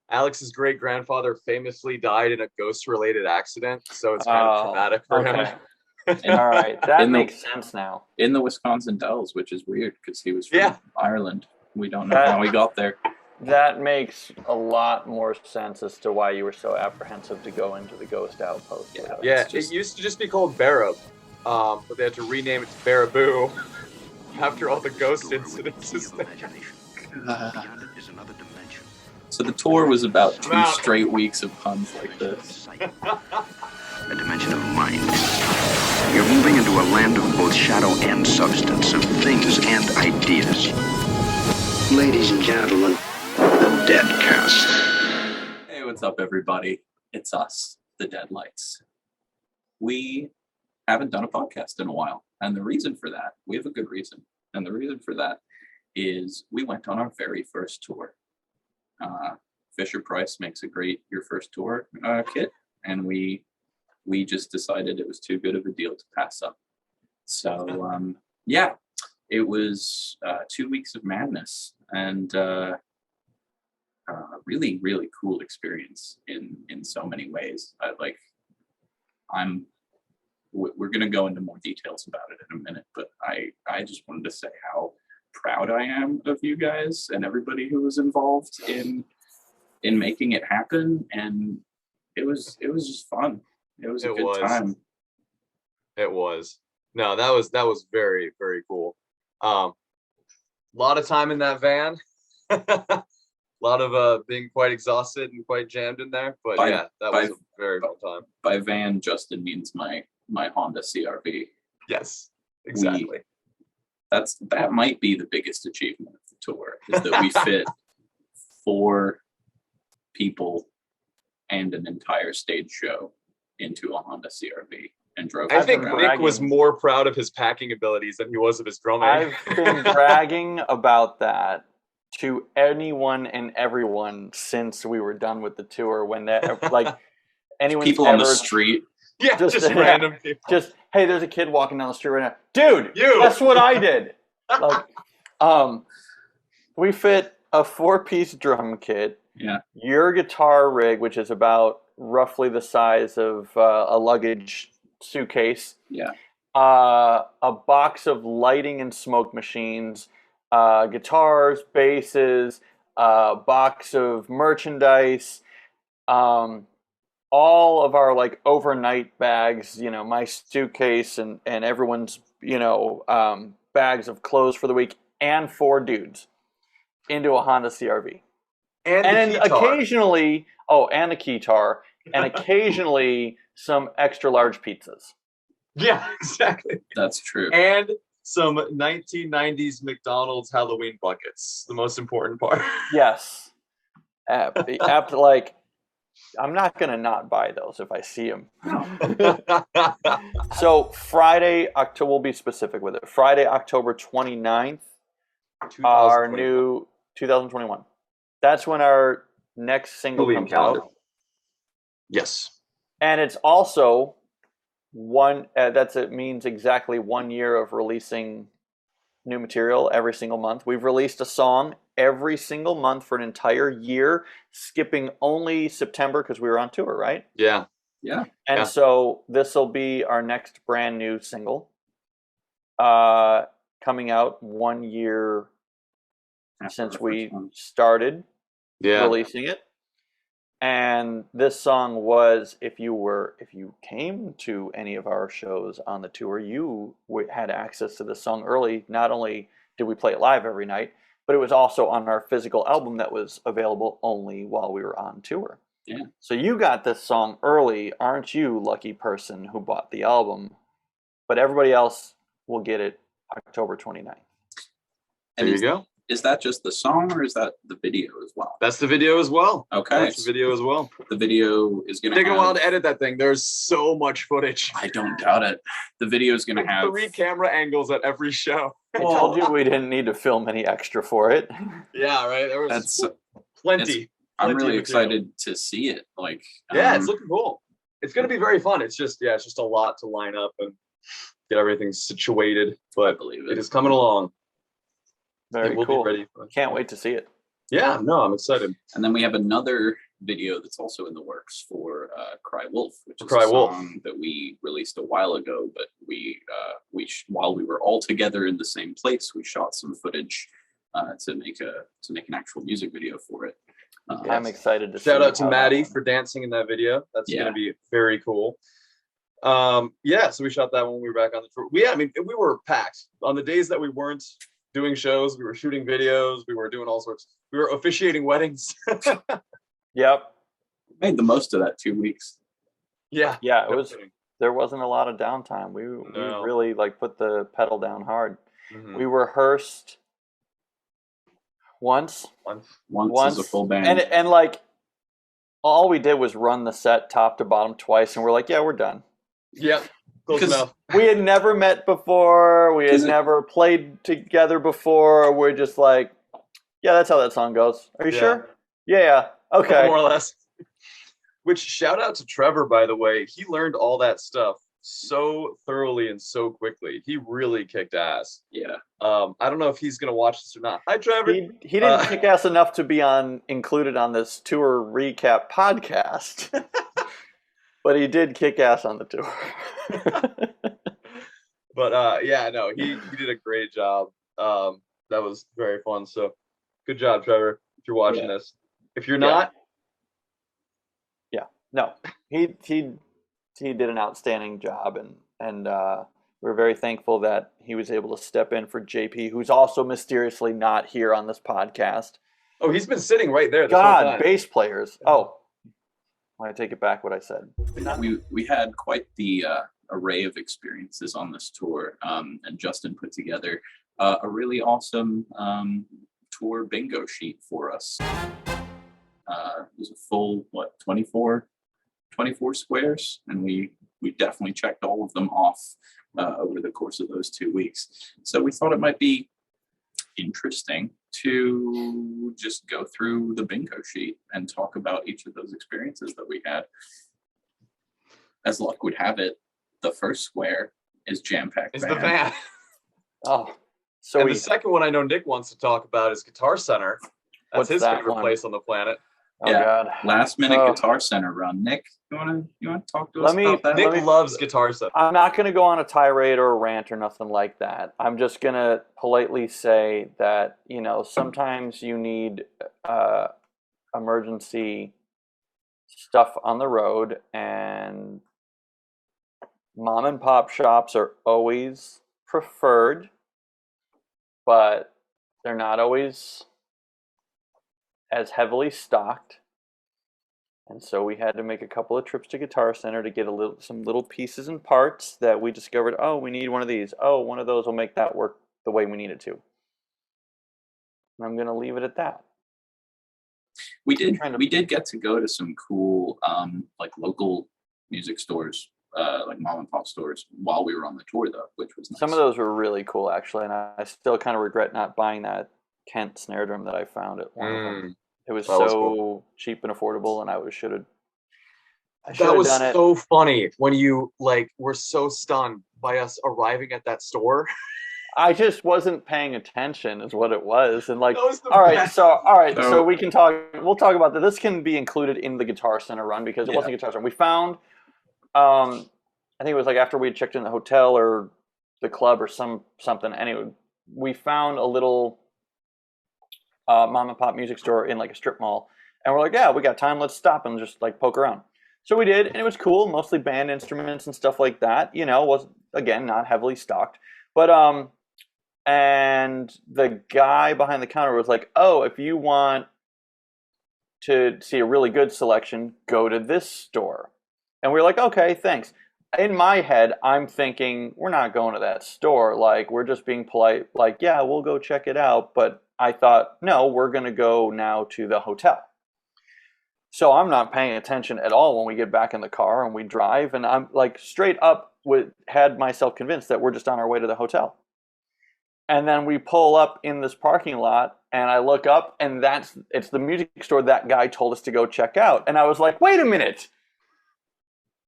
Alex's great grandfather famously died in a ghost-related accident, so it's kind of traumatic for him. All right, that makes sense now. In the Wisconsin Dells, which is weird because he was from Ireland. We don't know how he got there. That makes a lot more sense as to why you were so apprehensive to go into the ghost outpost. It used to just be called Barab, but they had to rename it to Baraboo after all the ghost incidences. So the tour was about 2 straight weeks of puns like this. A dimension of mind. You're moving into a land of both shadow and substance, of things and ideas. Ladies and gentlemen, the Deadcast. Hey, what's up, everybody? It's us, the Deadlights. We haven't done a podcast in a while, and the reason for that, we have a good reason, and the reason for that is we went on our very first tour. Fisher Price makes a great Your First Tour kit, and we just decided it was too good of a deal to pass up. So, it was 2 weeks of madness and really, really cool experience in so many ways. We're going to go into more details about it in a minute, but I just wanted to say how proud I am of you guys and everybody who was involved in making it happen, and it was just fun. It was a good time. It was. No, that was very, very cool. A lot of time in that van. A lot of being quite exhausted and quite jammed in there. But that was a very fun time. By van, Justin means my Honda CRV. Yes, exactly. That might be the biggest achievement of the tour, is that we fit 4 people and an entire stage show into a Honda CRV and drove. I think Nick was more proud of his packing abilities than he was of his drumming. I've been bragging about that to anyone and everyone since we were done with the tour. When that people on the street. Yeah, just random people. Just, hey, there's a kid walking down the street right now. Dude, that's what I did. We fit a 4-piece drum kit. Yeah. Your guitar rig, which is about roughly the size of a luggage suitcase. Yeah. A box of lighting and smoke machines, guitars, basses, a box of merchandise, all of our overnight bags, my suitcase and everyone's, bags of clothes for the week, and 4 dudes into a Honda CRV. And occasionally, and the keytar, and occasionally some extra large pizzas. Yeah, exactly. That's true. And some 1990s McDonald's Halloween buckets, the most important part. Yes. I'm not going to not buy those if I see them. So Friday, we'll be specific with it. Friday, October 29th, our new 2021. That's when our next single comes out. Yes. And it's also it means exactly 1 year of releasing new material every single month. We've released a song every single month for an entire year, skipping only September because we were on tour, right? Yeah. And so this will be our next brand new single, coming out 1 year since we started releasing it. And this song was, if you came to any of our shows on the tour, you had access to this song early. Not only did we play it live every night, but it was also on our physical album that was available only while we were on tour. Yeah. So you got this song early, aren't you, lucky person who bought the album? But everybody else will get it October 29th. There you go. Is that just the song, or is that the video as well? That's the video as well. Okay. That's the video as well. The video is going to take a while to edit that thing. There's so much footage. I don't doubt it. The video is going to have 3 camera angles at every show. I told you we didn't need to film any extra for it. Yeah, right. There was plenty. I'm really excited to see it. It's looking cool. It's going to be very fun. It's just a lot to line up and get everything situated. But I believe it is coming along. Very cool. Can't wait to see it. Yeah, no, I'm excited. And then we have another video that's also in the works for Cry Wolf, which is Cry a Wolf. song that we released a while ago, but while we were all together in the same place, we shot some footage to make an actual music video for it. I'm excited to Shout see out to how that Maddie one- for dancing in that video. That's Yeah. going to be very cool. Yeah, so we shot that when we were back on the tour. I mean, we were packed. On the days that we weren't doing shows, we were shooting videos, we were doing all sorts. We were officiating weddings. Yep. Made the most of that 2 weeks. Yeah. Yeah, it no was. kidding. There wasn't a lot of downtime. We No. really like put the pedal down hard. Mhm. We rehearsed once, Once as a full band. and like all we did was run the set top to bottom twice, and we're like, yeah, we're done. Yeah, close 'Cause- enough. We had never met before. We had 'Cause never played together before. We're just like, yeah, that's how that song goes. Are you Yeah. sure? Yeah. Okay. More or less. Which, shout out to Trevor, by the way. He learned all that stuff so thoroughly and so quickly. He really kicked ass. Yeah. I don't know if he's gonna watch this or not. Hi, Trevor. He didn't kick ass enough to be included on this tour recap podcast, but he did kick ass on the tour. But yeah, no, he did a great job. That was very fun. So good job, Trevor, if you're watching this. If you're not, No, he did an outstanding job, and we're very thankful that he was able to step in for JP, who's also mysteriously not here on this podcast. oh, he's been sitting right there this whole God, time. bass players. Oh, I take it back what I said. We had quite the array of experiences on this tour, and Justin put together a really awesome tour bingo sheet for us. It was a full 24 squares, and we definitely checked all of them off over the course of those 2 weeks. So we thought it might be interesting to just go through the bingo sheet and talk about each of those experiences that we had. As luck would have it, the first square is jam-packed It's the van. Oh, so And the second one I know Nick wants to talk about is Guitar Center. That's What's his that favorite one? place on the planet. oh Yeah. God. Last minute Oh. Guitar Center run. Nick, you wanna talk to us Let me- about that? Nick loves Guitar Center. I'm not going to go on a tirade or a rant or nothing like that. I'm just going to politely say that, sometimes you need emergency stuff on the road, and mom and pop shops are always preferred, but they're not always as heavily stocked. And so we had to make a couple of trips to Guitar Center to get some little pieces and parts that we discovered. Oh, we need one of these. Oh, one of those will make that work the way we need it to. And I'm going to leave it at that. We did trying to- we did get to go to some cool like local music stores, like mom and pop stores, while we were on the tour, though, which was nice. Some of those were really cool, actually, and I still kind of regret not buying that Kent snare drum that I found at one of them. It was That was so cool. cheap and affordable, and I should have That was done it. so funny when you were so stunned by us arriving at that store. I just wasn't paying attention, is what it was, and That was the all right, best. So- we can talk. We'll talk about that. This can be included in the Guitar Center run because it wasn't a Guitar Center. We found, I think it was like after we had checked in the hotel or the club or something. Anyway, we found a little mom and pop music store in like a strip mall, and we're like, yeah, we got time. Let's stop and just like poke around. So we did, and it was cool. Mostly band instruments and stuff like that. Was again not heavily stocked, but and the guy behind the counter was like, oh, if you want to see a really good selection, go to this store. And we were like, okay, thanks. In my head, I'm thinking, we're not going to that store. Like, we're just being polite. Like, yeah, we'll go check it out. But I thought, no, we're going to go now to the hotel. So I'm not paying attention at all when we get back in the car and we drive. And I'm like straight up had myself convinced that we're just on our way to the hotel. And then we pull up in this parking lot, and I look up, and it's the music store that guy told us to go check out. And I was like, wait a minute.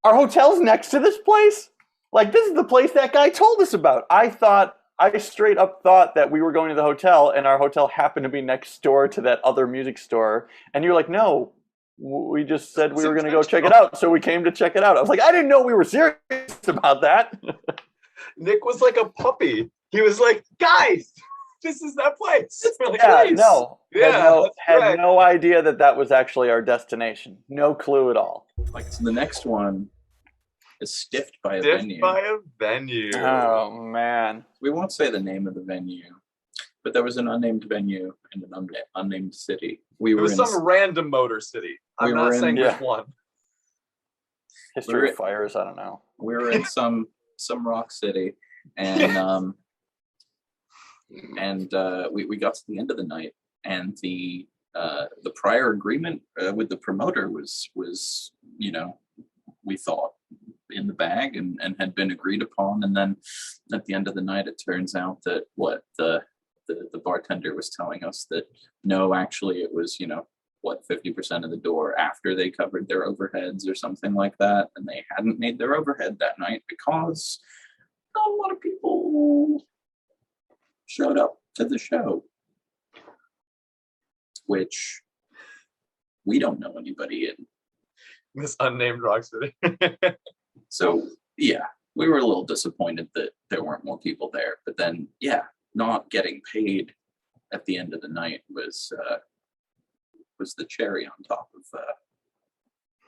Our hotel's next to this place? Like, this is the place that guy told us about. I thought I straight up thought that we were going to the hotel, and our hotel happened to be next door to that other music store. And you're like, no, we just said we were going to go check it out, so we came to check it out. I was like, I didn't know we were serious about that. Nick was like a puppy. He was like, guys, this is that place. We're like, Yeah, nice. no. Yeah, Had no idea that was actually our destination. No clue at all. Like, so the next one is stiffed by a Stiffed venue. by a venue. Oh, man. We won't say the name of the venue, but there was an unnamed venue in an unnamed city. It was some random motor city. I'm not saying which one. History of Fires, I don't know. We were in some rock city, and we got to the end of the night, and the prior agreement with the promoter was we thought in the bag and had been agreed upon, and then at the end of the night it turns out that what the bartender was telling us that no, actually it was 50% of the door after they covered their overheads or something like that, and they hadn't made their overhead that night because not a lot of people showed up to the show, which we don't know anybody in this unnamed rock city. So yeah, we were a little disappointed that there weren't more people there, but then not getting paid at the end of the night was the cherry on top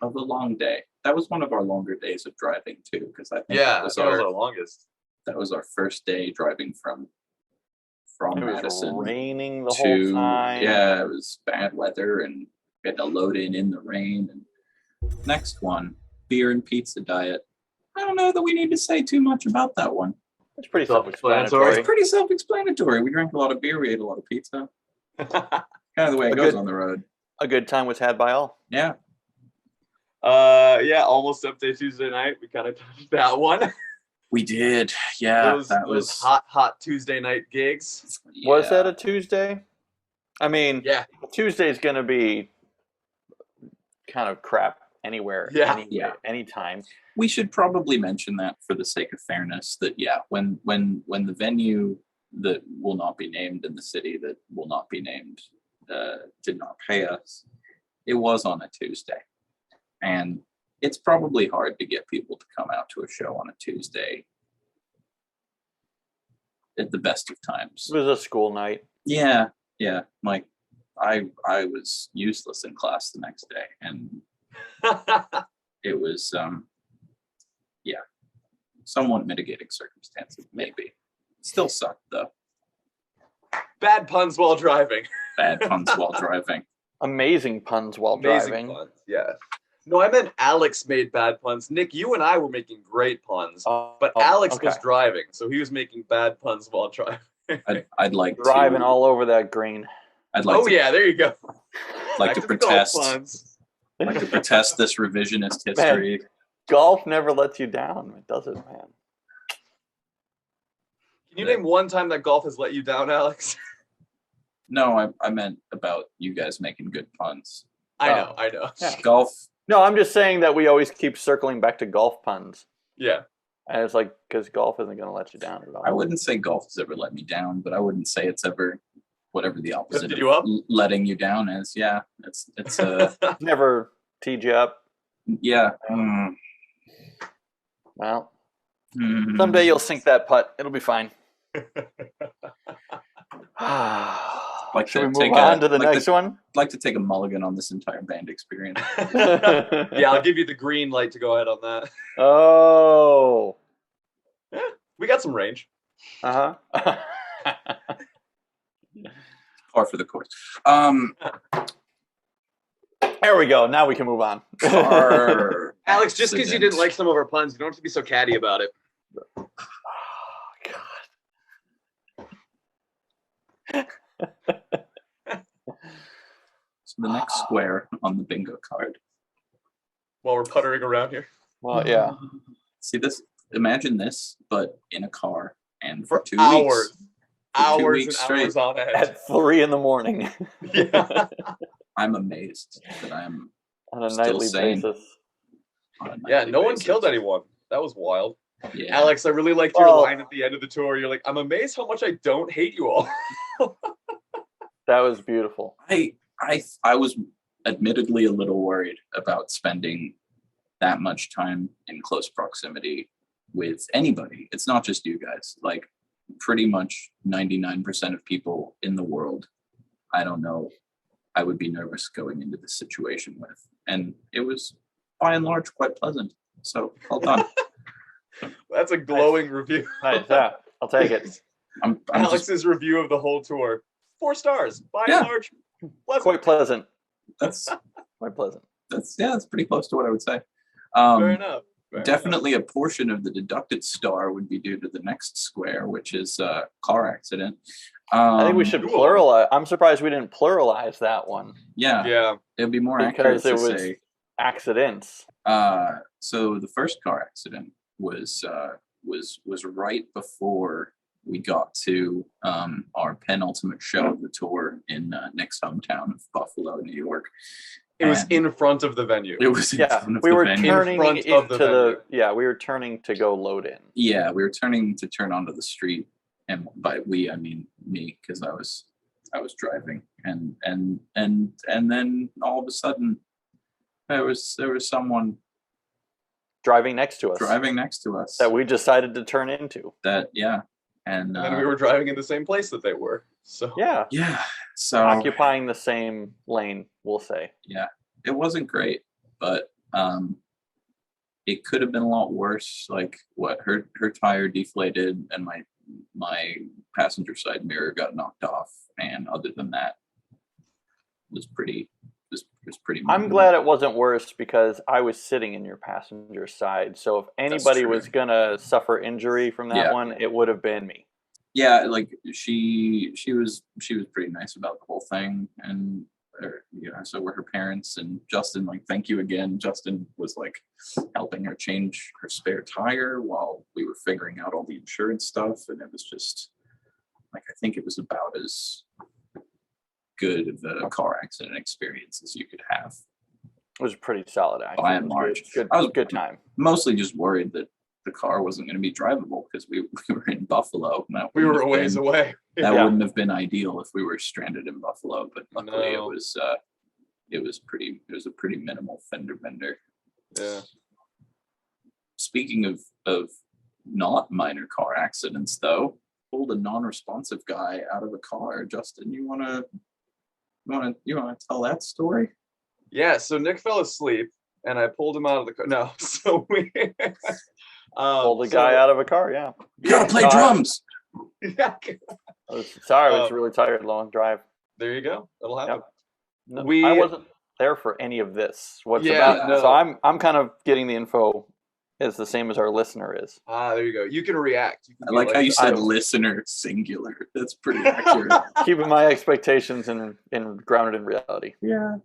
of a long day. That was one of our longer days of driving too, because I think that was our longest. That was our first day driving from Madison. It was raining the whole time. Yeah, it was bad weather, and we had to load in the rain. And next one, beer and pizza diet. I don't know that we need to say too much about that one. It's pretty self-explanatory. It's pretty self-explanatory. We drank a lot of beer. We ate a lot of pizza. Kind of the way it goes on the road. A good time was had by all. Yeah. Almost up to Tuesday night. We kind of touched that one. We did. Yeah. Those hot Tuesday night gigs. Yeah. Was that a Tuesday? I mean, Tuesday's going to be kind of crap anywhere, anytime. We should probably mention that for the sake of fairness, that when the venue that will not be named in the city that will not be named did not pay us, it was on a Tuesday, and it's probably hard to get people to come out to a show on a Tuesday at the best of times. It was a school night. Yeah. Like I was useless in class the next day, and it was somewhat mitigating circumstances, maybe. Still sucked though. Bad puns while driving. Bad puns while driving. Amazing puns while driving. Puns, yeah. No, I meant Alex made bad puns. Nick, you and I were making great puns, but Alex was driving, so he was making bad puns while driving. I'd like driving all over that green. There you go. Like to protest. Like to protest this revisionist history. Man, golf never lets you down. It doesn't, man. Can you name one time that golf has let you down, Alex? No, I meant about you guys making good puns. I know. Yeah. Golf. No, I'm just saying that we always keep circling back to golf puns. Yeah. And it's like, because golf isn't going to let you down at all. I wouldn't say golf has ever let me down, but I wouldn't say it's ever whatever the opposite of letting you down is. Yeah, it's never teed you up. Yeah. Well, someday you'll sink that putt. It'll be fine. Should we move on to the next one? I'd like to take a mulligan on this entire band experience. Yeah, I'll give you the green light to go ahead on that. Oh. Yeah, we got some range. Uh-huh. Par for the course. There we go. Now we can move on. Alex, just because you didn't like some of our puns, you don't have to be so catty about it. Oh, God. So the next square on the bingo card. While we're puttering around here. Well, yeah. See this? Imagine this, but in a car, and for 2 hours. weeks. Hours 2 weeks and straight. hours on edge. At 3 a.m. Yeah. I'm amazed that I'm on a still nightly sane. basis. No one killed anyone. That was wild. Yeah. Alex, I really liked your line at the end of the tour. You're like, I'm amazed how much I don't hate you all. That was beautiful. I was admittedly a little worried about spending that much time in close proximity with anybody. It's not just you guys. Like pretty much 99% of people in the world, I don't know, I would be nervous going into this situation with. And it was by and large quite pleasant. So well done. That's a glowing review. Nice, yeah, I'll take it. I'm Alex's review of the whole tour. 4 stars. By and large, pleasant. Quite pleasant. That's Quite pleasant. that's pretty close to what I would say. Fair enough. Definitely a portion of the deducted star would be due to the next square, which is a car accident. I think we should pluralize. I'm surprised we didn't pluralize that one. Yeah. It would be more because accurate it to was say accidents. So the first car accident was right before we got to our penultimate show of the tour in Nick's hometown of Buffalo, New York. It was in front of the venue. It was in front of we the were venue. turning In front into of the venue. we were turning to go load in. Yeah, we were turning onto the street, and by we I mean me, because I was driving, and then all of a sudden there was someone driving next to us that we decided to turn into. And then we were driving in the same place that they were. So yeah, so occupying the same lane, we'll say. Yeah, it wasn't great, but it could have been a lot worse. Like her tire deflated and my passenger side mirror got knocked off, and other than that, it was pretty. I'm glad it wasn't worse because I was sitting in your passenger side. So if anybody was gonna suffer injury from that one, it would have been me. Yeah, like she was pretty nice about the whole thing, and so were her parents and Justin. Like, thank you again. Justin was like helping her change her spare tire while we were figuring out all the insurance stuff, and it was just like, I think it was about as good of a car accident experience as you could have. It was a pretty solid accident. By and large, good time. Mostly just worried that the car wasn't going to be drivable because we were in Buffalo. We were a ways away. That wouldn't have been ideal if we were stranded in Buffalo, but luckily No. it was a pretty minimal fender bender. Yeah. Speaking of not minor car accidents, though, pulled a non-responsive guy out of a car. Justin, you wanna tell that story? Yeah. So Nick fell asleep, and I pulled him out of the car. No. So we pulled the guy out of a car. Yeah. You gotta play drums. Yeah. I was really tired. Long drive. There you go. That'll happen. Yep. No, I wasn't there for any of this. So I'm kind of getting the info is the same as our listener is. There you go. You can react. I like how you said listener singular. That's pretty accurate. Keeping my expectations in grounded in reality. Yeah.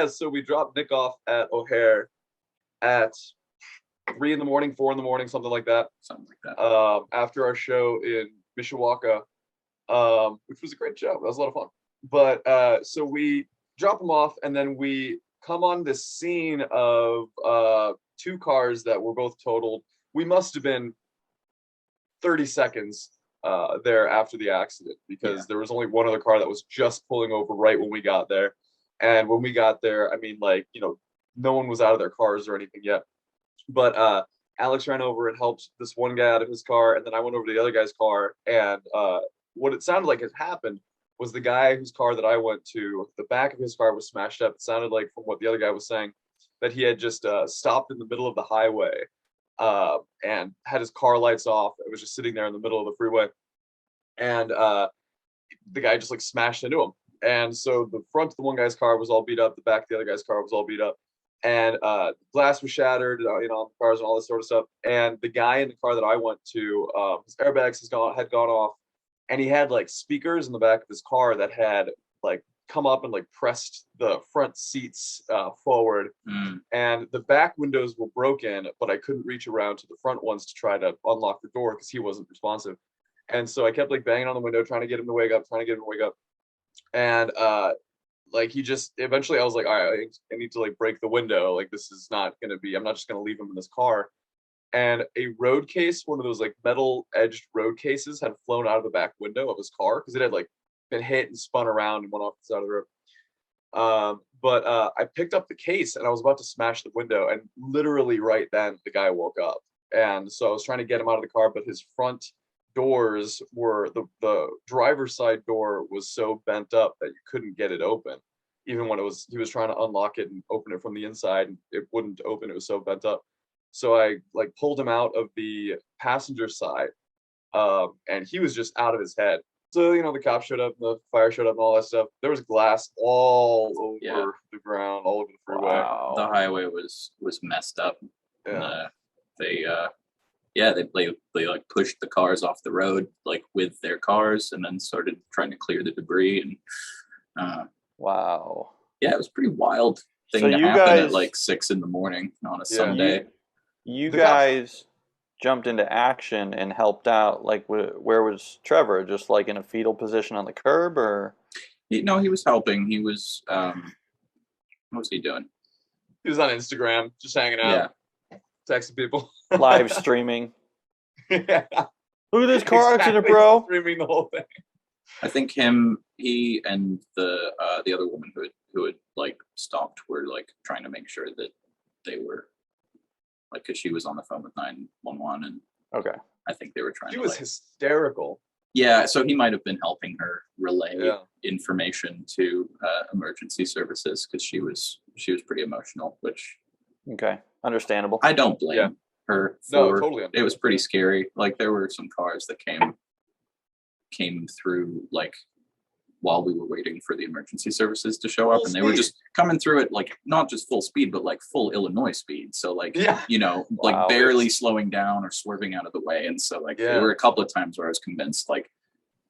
So we dropped Nick off at O'Hare at 3 in the morning, 4 in the morning, something like that. After our show in Mishawaka, which was a great show. That was a lot of fun. But so we drop him off, and then we come on this scene of 2 cars that were both totaled. We must have been 30 seconds there after the accident, because there was only one other car that was just pulling over right when we got there. And when we got there, I mean, no one was out of their cars or anything yet. But Alex ran over and helped this one guy out of his car, and then I went over to the other guy's car, and what it sounded like had happened was the guy whose car that I went to, the back of his car was smashed up. It sounded like, from what the other guy was saying, that he had just stopped in the middle of the highway and had his car lights off. It was just sitting there in the middle of the freeway. And the guy just smashed into him. And so the front of the one guy's car was all beat up. The back of the other guy's car was all beat up. And the glass was shattered, on the cars and all this sort of stuff. And the guy in the car that I went to, his airbags had gone off. And he had speakers in the back of his car that had come up and pressed the front seats forward. And the back windows were broken, but I couldn't reach around to the front ones to try to unlock the door because he wasn't responsive. And so I kept banging on the window, trying to get him to wake up. And he just, eventually I was like, all right, I need to break the window. This is not going to be, I'm not just going to leave him in this car. and a road case, one of those like metal edged road cases, had flown out of the back window of his car because it had like been hit and spun around and went off the side of the road. But I picked up the case and I was about to smash the window, and literally right then the guy woke up. And so I was trying to get him out of the car, but his front doors were the driver's side door was so bent up that you couldn't get it open. Even when he was trying to unlock it and open it from the inside, and it wouldn't open. It was so bent up. So I like pulled him out of the passenger side, and he was just out of his head. So, the cops showed up, the fire showed up and all that stuff. There was glass all over the ground, all over the freeway. Wow. The highway was messed up. Yeah. They like pushed the cars off the road, like with their cars, and then started trying to clear the debris. And wow. Yeah, it was a pretty wild thing So to you happen guys- at like 6 a.m. on a Sunday. You The guys jumped into action and helped out. Like, where was Trevor? Just like in a fetal position on the curb, or? He was helping. He was, what was he doing? He was on Instagram, just hanging out, texting people. Live streaming. Yeah. Look at this car accident, Exactly. bro. Streaming the whole thing. I think he and the other woman who had like stopped were like trying to make sure that they were like, because she was on the phone with 911, and Okay. I think they were trying She to was like, hysterical. yeah, so he might have been helping her relay Yeah. information to emergency services, because she was pretty emotional, which Okay. Understandable. I don't blame her for. No, totally. It was pretty scary. Like, there were some cars that came through like while we were waiting for the emergency services to show up, Full and they were speed. just coming through it, like not just full speed, but like full Illinois speed. So like, Yeah. like Wow. barely slowing down or swerving out of the way. And so like, there were a couple of times where I was convinced like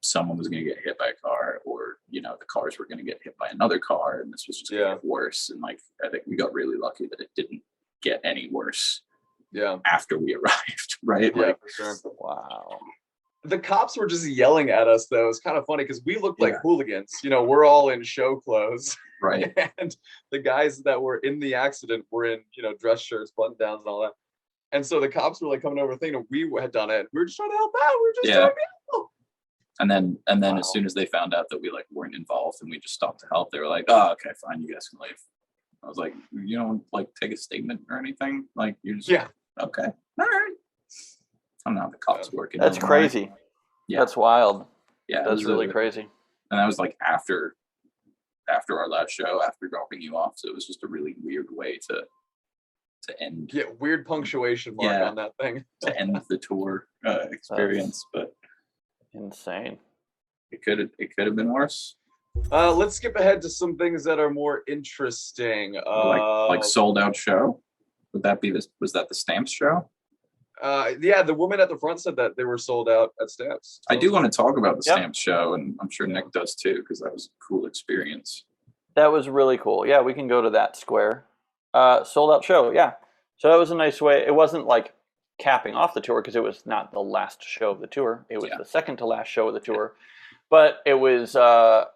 someone was going to get hit by a car, or the cars were going to get hit by another car, and this was just going to get worse. And like, I think we got really lucky that it didn't get any worse Yeah. after we arrived, right? Yeah, Like, for sure. Wow. The cops were just yelling at us, though. It's kind of funny because we looked like Yeah. hooligans. We're all in show clothes. right. And the guys that were in the accident were in, dress shirts, button downs, and all that. And so the cops were like coming over thinking we had done it. We were just trying to help out. We were just trying to help. And then Wow. as soon as they found out that we like weren't involved and we just stopped to help, they were like, "Oh, okay, fine, you guys can leave." I was like, "You don't like take a statement or anything? Like, you just okay, all right." I don't know how the cops work. in That's Illinois. crazy. Yeah. That's wild. Yeah, it That's was really crazy. And that was like after our last show, after dropping you off. So it was just a really weird way to end Yeah, weird punctuation mark Yeah. on that thing. to end the tour experience, but Insane. it could have been worse. Let's skip ahead to some things that are more interesting. Like sold out show. Would that be this? Was that the Stamps show? Yeah, the woman at the front said that they were sold out at Stamps. I do want to talk about the Yep. Stamps show, and I'm sure Nick does too, because that was a cool experience. That was really cool. Yeah, we can go to that square. Sold out show. Yeah. So that was a nice way. It wasn't like capping off the tour, because it was not the last show of the tour. It was the second to last show of the tour. But it was a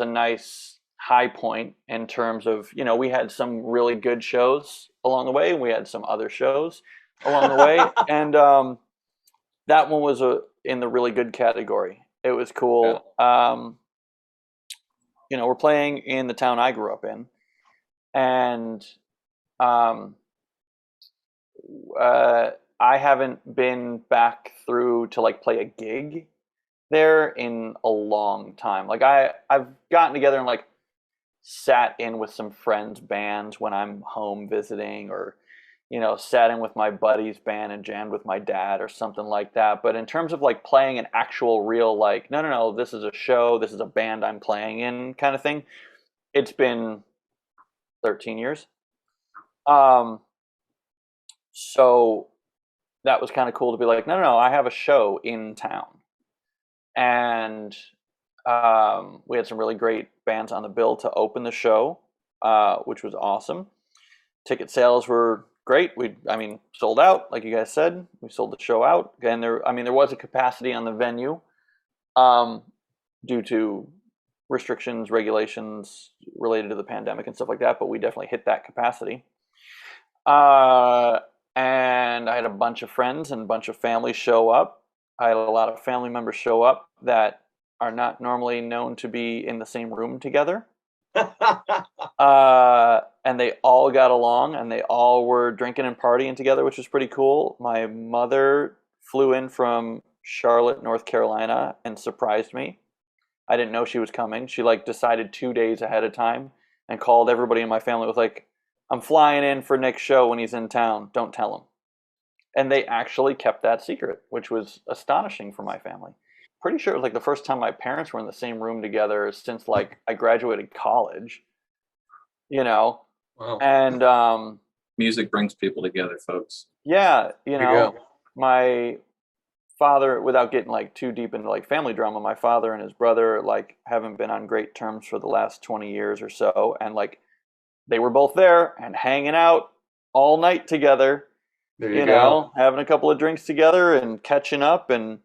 nice high point in terms of, we had some really good shows along the way, and we had some other shows along the way. And that one was in the really good category. It was cool. We're playing in the town I grew up in, and I haven't been back through to like play a gig there in a long time. Like I've gotten together and like sat in with some friends' bands when I'm home visiting, or sat in with my buddy's band and jammed with my dad or something like that. But in terms of like playing an actual real, like, no, this is a show, this is a band I'm playing in kind of thing, it's been 13 years. So that was kind of cool to be like, no, I have a show in town. And we had some really great bands on the bill to open the show, which was awesome. Ticket sales were great. Sold out, like you guys said. We sold the show out. And there was a capacity on the venue due to restrictions, regulations related to the pandemic and stuff like that, but we definitely hit that capacity. and I had a bunch of friends and a bunch of family show up. I had a lot of family members show up that are not normally known to be in the same room together. And they all got along, and they all were drinking and partying together, which was pretty cool. My mother flew in from Charlotte, North Carolina, and surprised me. I didn't know she was coming. She like decided 2 days ahead of time and called everybody in my family with like, "I'm flying in for Nick's show when he's in town. Don't tell him." And they actually kept that secret, which was astonishing for my family. Pretty sure it was like the first time my parents were in the same room together since like I graduated college, you know. Wow. And Music brings people together, folks. yeah, you There you know, go. my father, without getting like too deep into like family drama, my father and his brother like haven't been on great terms for the last 20 years or so, and like they were both there and hanging out all night together, There you you go. know, having a couple of drinks together and catching up, and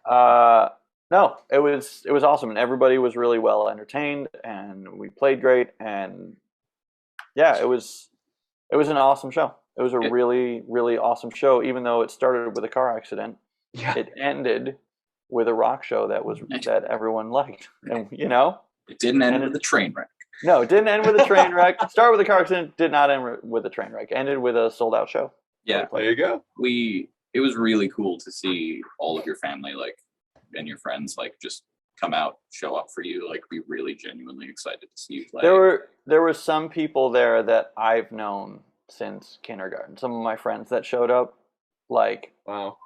no, it was awesome, and everybody was really well entertained, and we played great, and yeah, it was an awesome show. It was a Yeah. really, really awesome show, even though it started with a car accident. Yeah. It ended with a rock show that everyone liked, and you know, It didn't end And with a train wreck. no, it didn't end with a train wreck. Started with a car accident, did not end with a train wreck. Ended with a sold out show. Yeah, There you go. it was really cool to see all of your family like and your friends like just come out, show up for you, like be really genuinely excited to see you play. There were some people there that I've known since kindergarten. Some of my friends that showed up, like Wow.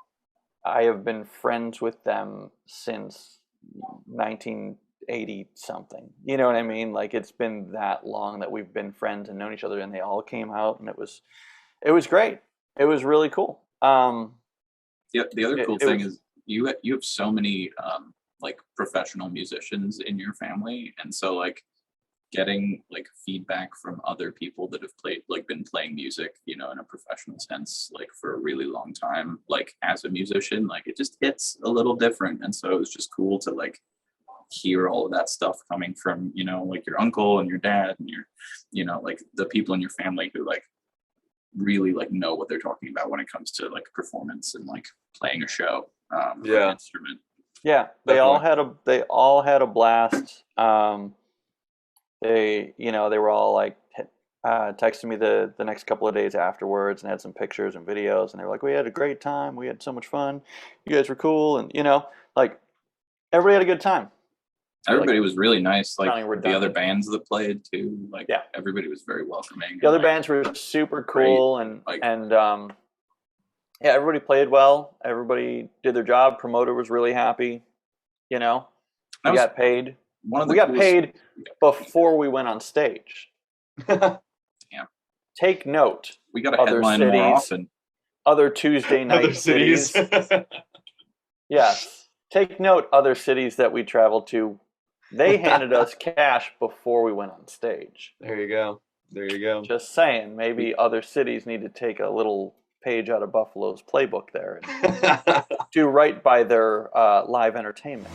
I have been friends with them since 1980 something. You know what I mean? Like it's been that long that we've been friends and known each other, and they all came out, and it was great. It was really cool. The other cool it thing was- is you have so many like professional musicians in your family, and so like getting like feedback from other people that have been playing music, you know, in a professional sense, like for a really long time, like as a musician, like it just hits a little different. And so it was just cool to like hear all of that stuff coming from, you know, like your uncle and your dad and your, you know, like the people in your family who like really like know what they're talking about when it comes to like performance and like playing a show for an Yeah. instrument. Yeah, they all had a blast. They were all like texting me the next couple of days afterwards and had some pictures and videos, and they were like, "We had a great time. We had so much fun. You guys were cool," and you know, like everybody had a good time. Everybody was really nice. Like sounding the redundant. other bands that played too. Like Yeah. everybody was very welcoming. The other and, like, bands were super cool, and like- yeah, everybody played well. Everybody did their job. Promoter was really happy. You know, that we was got paid. one of the We got coolest- paid before we went on stage. Take note, We got a other headline more cities. often. other Tuesday night Other cities. Yes. Take note, other cities that we traveled to. They handed us cash before we went on stage. There you go. There you go. Just saying, maybe other cities need to take a little page out of Buffalo's playbook there and do right by their live entertainment.